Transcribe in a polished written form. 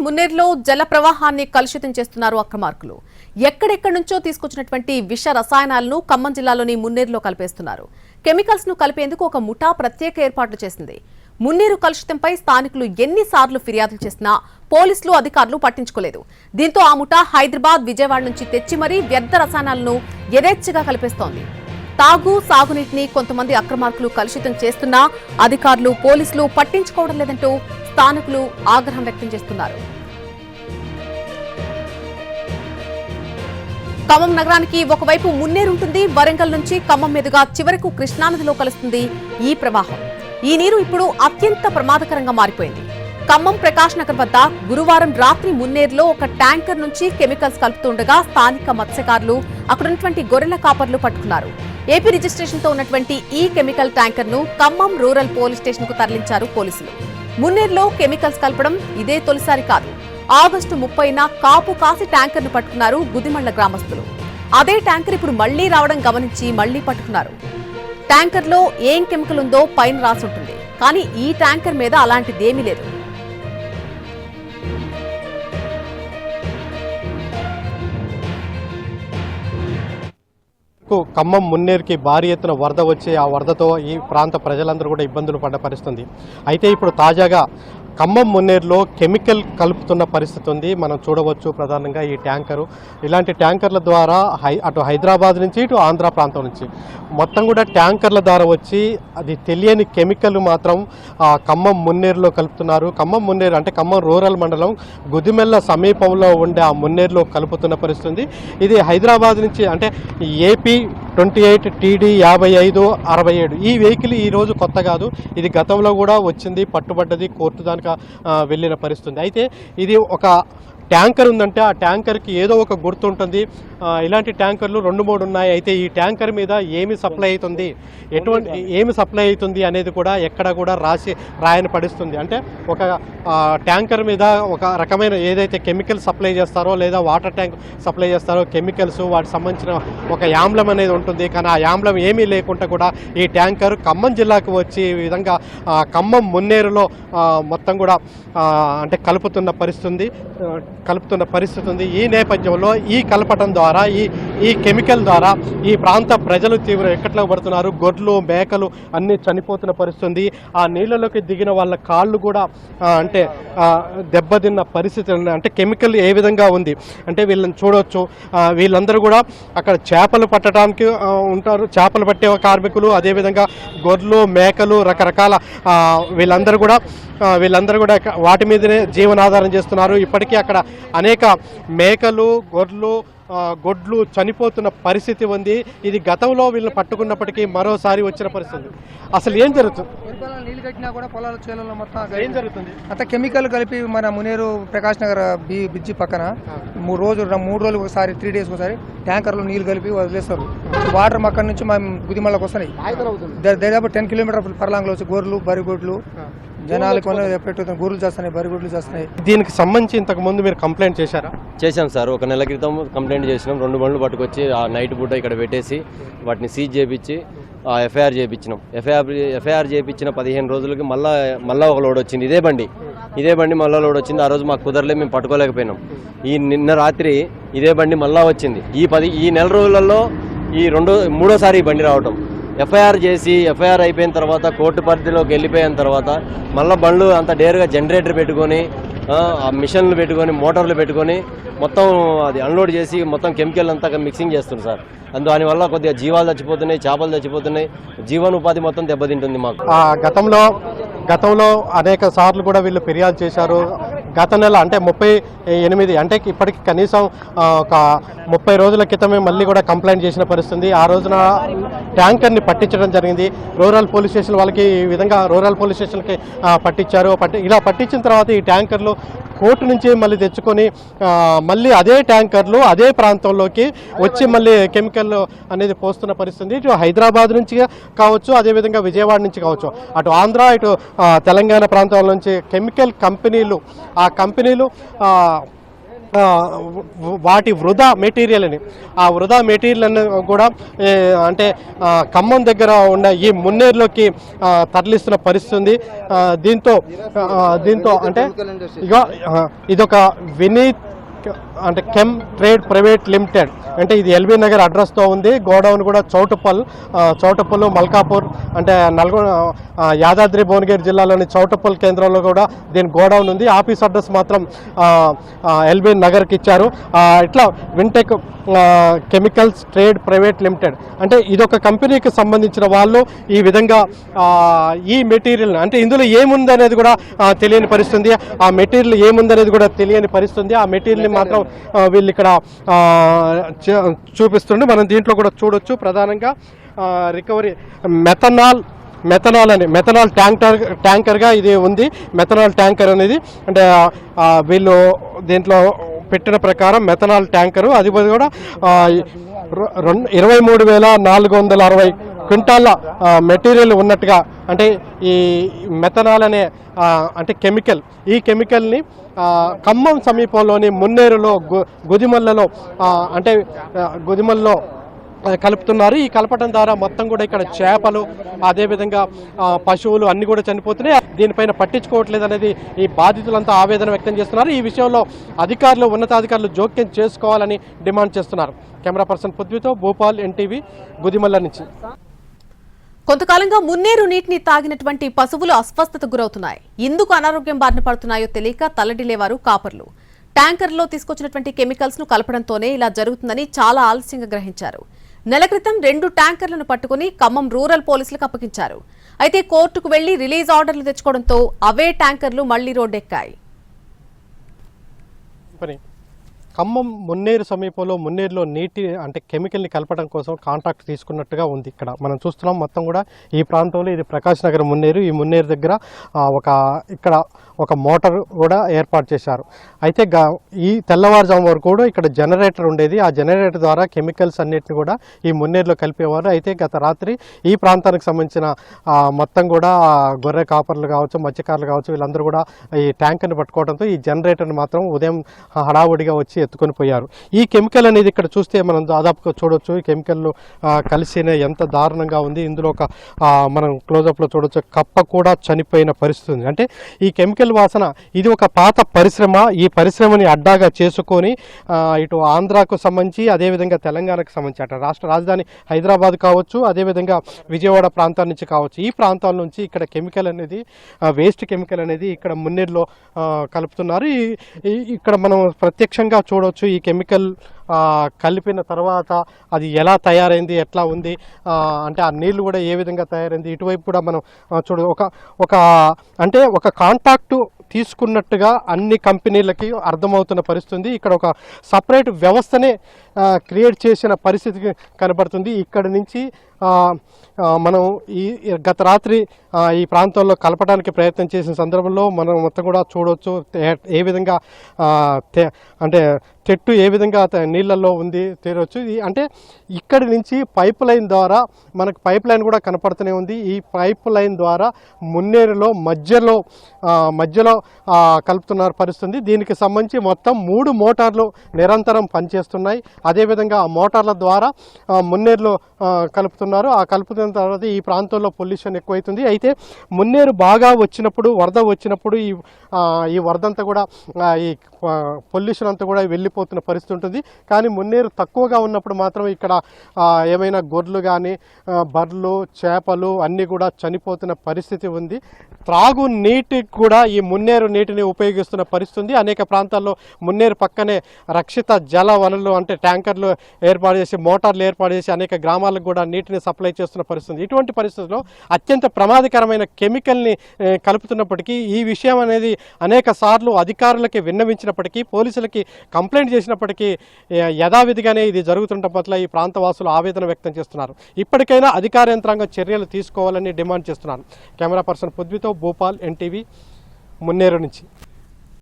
మున్నేరులో జల ప్రవాహాన్ని కలుషితం చేస్తున్నారు అక్రమార్కులు. ఎక్కడెక్కడి నుంచో తీసుకొచ్చినటువంటి విష రసాయనాలను ఖమ్మం జిల్లాలోని మున్నేరులో కలిపేస్తున్నారు. కెమికల్స్ ను కలిపేందుకు ఒక ముఠా ప్రత్యేక ఏర్పాట్లు చేసింది. మున్నేరు కలుషితంపై స్థానికులు ఎన్నిసార్లు ఫిర్యాదులు చేసినా పోలీసులు అధికారులు పట్టించుకోలేదు. దీంతో ఆ ముఠా హైదరాబాద్, విజయవాడ నుంచి తెచ్చి మరీ వ్యర్థ రసాయనాలను యథేచ్ఛగా కలిపేస్తోంది. తాగు, సాగునీటిని కొంతమంది అక్రమార్కులు కలుషితం చేస్తున్నా అధికారులు, పోలీసులు పట్టించుకోవడం లేదంటూ స్థానికులు ఆగ్రహం వ్యక్తం చేస్తున్నారు. ఖమ్మం నగరానికి ఒకవైపు మున్నేరు ఉంటుంది. వరంగల్ నుంచి ఖమ్మం మీదుగా చివరకు కృష్ణానదిలో కలుస్తుంది ఈ ప్రవాహం. ఈ నీరు ఇప్పుడు అత్యంత ప్రమాదకరంగా మారిపోయింది. ఖమ్మం ప్రకాష్ నగర్ వద్ద గురువారం రాత్రి మున్నేరులో ఒక ట్యాంకర్ నుంచి కెమికల్స్ కలుపుతుండగా స్థానిక మత్స్యకారులు, అక్కడున్నటువంటి గొర్రెల కాపర్లు పట్టుకున్నారు. ఏపీ రిజిస్ట్రేషన్ తో ఉన్నటువంటి ఈ కెమికల్ ట్యాంకర్ ను ఖమ్మం రూరల్ పోలీస్ స్టేషన్ కు తరలించారు పోలీసులు. మున్నేరులో కెమికల్స్ కలపడం ఇదే తొలిసారి కాదు. ఆగస్టు 30న కాపు కాసి ట్యాంకర్ ను పట్టుకున్నారు గుదిమళ్ల గ్రామస్తులు. అదే ట్యాంకర్ ఇప్పుడు మళ్లీ రావడం గమనించి మళ్లీ పట్టుకున్నారు. ట్యాంకర్ లో ఏం కెమికల్ ఉందో పైన రాసుంటుంది, కానీ ఈ ట్యాంకర్ మీద అలాంటిదేమీ లేదు. ఖమ్మం మున్నేరుకి భారీ ఎత్తున వరద వచ్చి ఆ వరదతో ఈ ప్రాంత ప్రజలందరూ కూడా ఇబ్బందులు పడ్డ పరిస్థితి. అయితే ఇప్పుడు తాజాగా ఖమ్మం మున్నేరులో కెమికల్ కలుపుతున్న పరిస్థితి ఉంది. మనం చూడవచ్చు ప్రధానంగా ఈ ట్యాంకరు, ఇలాంటి ట్యాంకర్ల ద్వారా అటు హైదరాబాద్ నుంచి ఇటు ఆంధ్ర ప్రాంతం నుంచి మొత్తం కూడా ట్యాంకర్ల ద్వారా వచ్చి అది తెలియని కెమికల్ మాత్రం ఖమ్మం మున్నేరులో కలుపుతున్నారు. ఖమ్మం మున్నేరు అంటే ఖమ్మం రూరల్ మండలం గుదిమెల్ల సమీపంలో ఉండే ఆ మున్నేరులో కలుపుతున్న పరిస్థితి. ఇది హైదరాబాద్ నుంచి అంటే ఏపీ 28 TD 5567 ఈ వెహికల్ ఈరోజు కొత్త కాదు, ఇది గతంలో కూడా వచ్చింది, పట్టుబడ్డది, కోర్టు దానికి వెళ్ళిన పరిస్థితి. అయితే ఇది ఒక ట్యాంకర్ ఉందంటే ఆ ట్యాంకర్కి ఏదో ఒక గుర్తు ఉంటుంది. ఇలాంటి ట్యాంకర్లు 2-3 ఉన్నాయి. అయితే ఈ ట్యాంకర్ మీద ఏమి సప్లై అవుతుంది అనేది కూడా ఎక్కడ కూడా రాయని పడిస్తుంది. అంటే ఒక ట్యాంకర్ మీద ఒక రకమైన ఏదైతే కెమికల్ సప్లై చేస్తారో లేదా వాటర్ ట్యాంక్ సప్లై చేస్తారో కెమికల్స్, వాటికి సంబంధించిన ఒక యాంబ్లం అనేది ఉంటుంది. కానీ ఆ యాంబ్లం ఏమీ లేకుండా కూడా ఈ ట్యాంకర్ ఖమ్మం జిల్లాకు వచ్చి ఈ విధంగా ఖమ్మం మున్నేరులో మొత్తం కూడా అంటే కలుపుతున్న పరిస్థితి ఉంది. ఈ నేపథ్యంలో ఈ కలపటం ద్వారా ఈ కెమికల్ ద్వారా ఈ ప్రాంత ప్రజలు తీవ్ర ఎక్కట్లో పడుతున్నారు. గొర్రెలు, మేకలు అన్నీ చనిపోతున్న పరిస్థితి. ఆ నీళ్ళలోకి దిగిన వాళ్ళ కాళ్ళు కూడా అంటే దెబ్బతిన్న పరిస్థితి. అంటే కెమికల్ ఏ విధంగా ఉంది అంటే వీళ్ళని చూడవచ్చు. వీళ్ళందరూ కూడా అక్కడ చేపలు పట్టడానికి ఉంటారు, చేపలు పట్టే కార్మికులు, అదేవిధంగా గొర్రెలు, మేకలు, రకరకాల వీళ్ళందరూ కూడా వాటి మీదనే జీవనాధారం చేస్తున్నారు. ఇప్పటికీ అక్కడ అనేక మేకలు, గొడ్లు చనిపోతున్న పరిస్థితి ఉంది. ఇది గతంలో వీళ్ళని పట్టుకున్నప్పటికీ మరోసారి వచ్చిన పరిస్థితి. అసలు ఏం జరుగుతుంది? నీళ్ళు కట్టినా కూడా పొలాల చేలలో మొత్తం ఏం జరుగుతుంది? అంత కెమికల్ కలిపి మన మునేరు ప్రకాష్ నగర్ బ్రిడ్జి పక్కన 3 రోజులు ఒకసారి, 3 days ఒకసారి ట్యాంకర్లో నీళ్లు కలిపి వదిలేస్తారు. వాటర్ అక్కడ నుంచి మేము గుదిమళ్ళకి వస్తున్నాయి. దాదాపు 10 kilometers పర్లాంగ్లో వచ్చి గొర్రెలు, బరిగొడ్లు, జనాలు గొర్రెలు చేస్తున్నాయి, బరిగొడ్లు చేస్తున్నాయి. దీనికి సంబంధించి ఇంతకు ముందు మీరు కంప్లైంట్ చేశారా? చేశాం సార్. 1 నెల క్రితం కంప్లైంట్ చేసినాం. 2 బండ్లు పట్టుకొచ్చి ఆ నైట్ పూట ఇక్కడ పెట్టేసి వాటిని సీజ్ చేయించి ఎఫ్ఐఆర్ చేయించినాం. ఎఫ్ఐఆర్ చేయించిన 15 రోజులకి మళ్ళా ఒక లోడ్ వచ్చింది. ఇదే బండి మళ్ళా లోడ్ వచ్చింది. ఆ రోజు మాకు కుదరలే, మేము పట్టుకోలేకపోయినాం. నిన్న రాత్రి ఇదే బండి మళ్ళా వచ్చింది. ఈ నెల రోజులలో మూడోసారి ఈ బండి రావటం. ఎఫ్ఐఆర్ అయిపోయిన తర్వాత కోర్టు పరిధిలోకి వెళ్ళిపోయిన తర్వాత మళ్ళీ బండ్లు అంత డేర్గా జనరేటర్ పెట్టుకొని, మిషన్లు పెట్టుకొని, మోటార్లు పెట్టుకొని మొత్తం అది అన్లోడ్ చేసి మొత్తం కెమికల్ అంతా మిక్సింగ్ చేస్తుంది సార్. దానివల్ల కొద్దిగా జీవాలు చచ్చిపోతున్నాయి, చేపలు చచ్చిపోతున్నాయి, జీవనోపాధి మొత్తం దెబ్బతింటుంది మాకు. గతంలో అనేక సార్లు కూడా వీళ్ళు ఫిర్యాదు చేశారు. గత నెల అంటే 38 అంటే ఇప్పటికి కనీసం ఒక 30 రోజుల క్రితమే మళ్ళీ కూడా కంప్లైంట్ చేసిన పరిస్థితి. ఆ రోజున ట్యాంకర్ని పట్టించడం జరిగింది. రూరల్ పోలీస్ స్టేషన్ వాళ్ళకి ఈ విధంగా రూరల్ పోలీస్ స్టేషన్కి పట్టించారు. ఇలా పట్టించిన తర్వాత ఈ ట్యాంకర్లు కోర్టు నుంచి మళ్ళీ తెచ్చుకొని మళ్ళీ అదే ట్యాంకర్లు అదే ప్రాంతంలోకి వచ్చి మళ్ళీ కెమికల్ అనేది పోస్తున్న పరిస్థితి. ఇటు హైదరాబాద్ నుంచి కావచ్చు, అదేవిధంగా విజయవాడ నుంచి కావచ్చు, అటు ఆంధ్ర, ఇటు తెలంగాణ ప్రాంతాల నుంచి కెమికల్ కంపెనీలు వాటి వృధా మెటీరియల్ని ఆ వృధా మెటీరియల్ని కూడా అంటే ఖమ్మం దగ్గర ఉన్న ఈ మున్నేరులోకి తరలిస్తున్న పరిస్థితి ఉంది. దీంతో అంటే ఇదొక వినీత్ అంటే కెమ్ ట్రేడ్ ప్రైవేట్ లిమిటెడ్ అంటే ఇది ఎల్బీ నగర్ అడ్రస్తో ఉంది. గోడౌన్ కూడా చౌటుప్పల్ మల్కాపూర్ అంటే యాదాద్రి భువనగిరి జిల్లాలోని చౌటుప్పల్ కేంద్రంలో కూడా దీని గోడౌన్ ఉంది. ఆఫీస్ అడ్రస్ మాత్రం ఎల్బీ నగర్కి ఇచ్చారు. ఇట్లా విన్టెక్ కెమికల్స్ ట్రేడ్ ప్రైవేట్ లిమిటెడ్ అంటే ఇదొక కంపెనీకి సంబంధించిన వాళ్ళు ఈ విధంగా ఈ మెటీరియల్ అంటే ఇందులో ఏముందనేది కూడా తెలియని పరిస్థితుంది. ఆ మెటీరియల్ ఏముందనేది కూడా తెలియని పరిస్థితుంది. ఆ మెటీరియల్ని మాత్రం వీళ్ళు ఇక్కడ చూపిస్తుండే మనం దీంట్లో కూడా చూడొచ్చు. ప్రధానంగా రికవరీ మెథనాల్ ట్యాంకర్గా ఇది ఉంది. మెథనాల్ ట్యాంకర్ అనేది అంటే వీళ్ళు దీంట్లో పెట్టిన ప్రకారం మెథనాల్ ట్యాంకరు అది కూడా 23,460 క్వింటాళ్ళ మెటీరియల్ ఉన్నట్టుగా అంటే ఈ మెథనాల్ అనే అంటే కెమికల్ ఈ కెమికల్ని ఖమ్మం సమీపంలోని మున్నేరులో గుదిమల్లో కలుపుతున్నారు. ఈ కలపడం ద్వారా మొత్తం కూడా ఇక్కడ చేపలు అదేవిధంగా పశువులు అన్ని కూడా చనిపోతున్నాయి. దీనిపైన పట్టించుకోవట్లేదు అనేది ఈ బాధితులంతా ఆవేదన వ్యక్తం చేస్తున్నారు. ఈ విషయంలో ఉన్నతాధికారులు జోక్యం చేసుకోవాలని డిమాండ్ చేస్తున్నారు. కెమెరా పర్సన్ పృథ్వీతో భూపాల్ ఎన్టీవీ గుదిమల్ల నుంచి. కొంతకాలంగా మున్నేరు నీటిని తాగినటువంటి పశువులు అస్వస్థతకు గురవుతున్నాయి. ఎందుకు అనారోగ్యం బారిన పడుతున్నాయో తెలియక తల్లడిల్లేవారు కాపర్లు. ట్యాంకర్లో తీసుకొచ్చినటువంటి కెమికల్స్ ను కలపడంతోనే ఇలా జరుగుతుందని చాలా ఆలస్యంగా గ్రహించారు. నెల క్రితం 2 ట్యాంకర్లను పట్టుకుని ఖమ్మం రూరల్ పోలీసులకు అప్పగించారు. అయితే కోర్టుకు వెళ్లి రిలీజ్ ఆర్డర్లు తెచ్చుకోవడంతో అవే ట్యాంకర్లు మళ్లీ రోడ్డెక్కాయి. ఖమ్మం మున్నేరు సమీపంలో మున్నేరులో నీటి అంటే కెమికల్ని కలపడం కోసం కాంట్రాక్ట్ తీసుకున్నట్టుగా ఉంది. ఇక్కడ మనం చూస్తున్నాం మొత్తం కూడా ఈ ప్రాంతంలో ఇది ప్రకాష్ నగర్ మున్నేరు. ఈ మున్నేరు దగ్గర ఇక్కడ ఒక మోటార్ కూడా ఏర్పాటు చేశారు. అయితే ఈ తెల్లవారుజాము వరకు కూడా ఇక్కడ జనరేటర్ ఉండేది. ఆ జనరేటర్ ద్వారా కెమికల్స్ అన్నిటిని కూడా ఈ మున్నేరులో కలిపేవారు. అయితే గత రాత్రి ఈ ప్రాంతానికి సంబంధించిన మొత్తం కూడా గొర్రె కాపర్లు కావచ్చు మత్స్యకారులు కావచ్చు వీళ్ళందరూ కూడా ఈ ట్యాంకర్ని పట్టుకోవడంతో ఈ జనరేటర్ని మాత్రం ఉదయం హడావుడిగా వచ్చి ఎత్తుకొని పోయారు. ఈ కెమికల్ అనేది ఇక్కడ చూస్తే మనం దాదాపుగా చూడొచ్చు. ఈ కెమికల్ కలిసిన ఎంత దారుణంగా ఉంది. ఇందులో మనం క్లోజప్లో చూడొచ్చు కప్ప కూడా చనిపోయిన పరిస్థితి ఉంది. అంటే ఈ కెమికల్ వాసన ఇది ఒక పాత పరిశ్రమ. ఈ పరిశ్రమని అడ్డాగా చేసుకొని ఇటు ఆంధ్రాకు సంబంధించి అదేవిధంగా తెలంగాణకు సంబంధించి అటు రాష్ట్ర రాజధాని హైదరాబాద్ కావచ్చు అదేవిధంగా విజయవాడ ప్రాంతాల నుంచి కావచ్చు ఈ ప్రాంతాల నుంచి ఇక్కడ కెమికల్ అనేది వేస్ట్ కెమికల్ అనేది ఇక్కడ మున్నేరులో కలుపుతున్నారు. ఇక్కడ మనం ప్రత్యక్షంగా చూడవచ్చు ఈ కెమికల్ కలిపిన తర్వాత అది ఎలా తయారైంది ఎట్లా ఉంది అంటే ఆ నీళ్లు కూడా ఏ విధంగా తయారైంది ఇటువైపు కూడా మనం అంటే ఒక కాంటాక్టు తీసుకున్నట్టుగా అన్ని కంపెనీలకి అర్థమవుతున్న పరిస్థితి. ఇక్కడ ఒక సపరేట్ వ్యవస్థనే క్రియేట్ చేసిన పరిస్థితి కనబడుతుంది. ఇక్కడి నుంచి మనం గత రాత్రి ఈ ప్రాంతంలో కలపడానికి ప్రయత్నం చేసిన సందర్భంలో మనం మొత్తం కూడా చూడవచ్చు ఏ విధంగా అంటే చెట్టు ఏ విధంగా నీళ్ళల్లో ఉంది తీరవచ్చు. అంటే ఇక్కడి నుంచి పైప్ లైన్ ద్వారా మనకు పైప్ లైన్ కూడా కనపడుతూనే ఉంది. ఈ పైప్ లైన్ ద్వారా మున్నేరులో మధ్యలో కలుపుతున్న పరిస్థితి. దీనికి సంబంధించి మొత్తం 3 మోటార్లు నిరంతరం పనిచేస్తున్నాయి. అదేవిధంగా ఆ మోటార్ల ద్వారా మున్నేరులో కలుపుతున్నారు. ఆ కలుపుతున్న తర్వాత ఈ ప్రాంతంలో పొల్యూషన్ ఎక్కువైతుంది. అయితే మున్నేరు బాగా వచ్చినప్పుడు వరద వచ్చినప్పుడు ఈ వరదంతా కూడా ఈ పొల్యూషన్ అంతా కూడా వెళ్ళిపోతున్న పరిస్థితి ఉంటుంది. కానీ మున్నేరు తక్కువగా ఉన్నప్పుడు మాత్రం ఇక్కడ ఏమైనా గొర్రెలు కానీ బర్రెలు చేపలు అన్నీ కూడా చనిపోతున్న పరిస్థితి ఉంది. త్రాగు నీటికి కూడా ఈ మున్నేరు నీటిని ఉపయోగిస్తున్న పరిస్థితి ఉంది. అనేక ప్రాంతాల్లో మున్నేరు పక్కనే రక్షిత జల వనరులు అంటే ట్యాంకర్లు ఏర్పాటు చేసి మోటార్లు ఏర్పాటు చేసి అనేక గ్రామాలకు కూడా నీటిని సప్లై చేస్తున్న పరిస్థితి. ఇటువంటి పరిస్థితుల్లో అత్యంత ప్రమాదకరమైన కెమికల్ని కలుపుతున్నప్పటికీ ఈ విషయం అనేది అనేక సార్లు అధికారులకి విన్నవించినప్పటికీ పోలీసులకి కంప్లైంట్ చేసినప్పటికీ యథావిధిగానే ఇది జరుగుతుండటం పట్ల ఈ ప్రాంతవాసులు ఆవేదన వ్యక్తం చేస్తున్నారు. ఇప్పటికైనా అధికార యంత్రాంగం చర్యలు తీసుకోవాలని డిమాండ్ చేస్తున్నారు. కెమెరా పర్సన్ పృథ్వీతో భూపాల్ ఎన్టీవీ మున్నేరు నుంచి.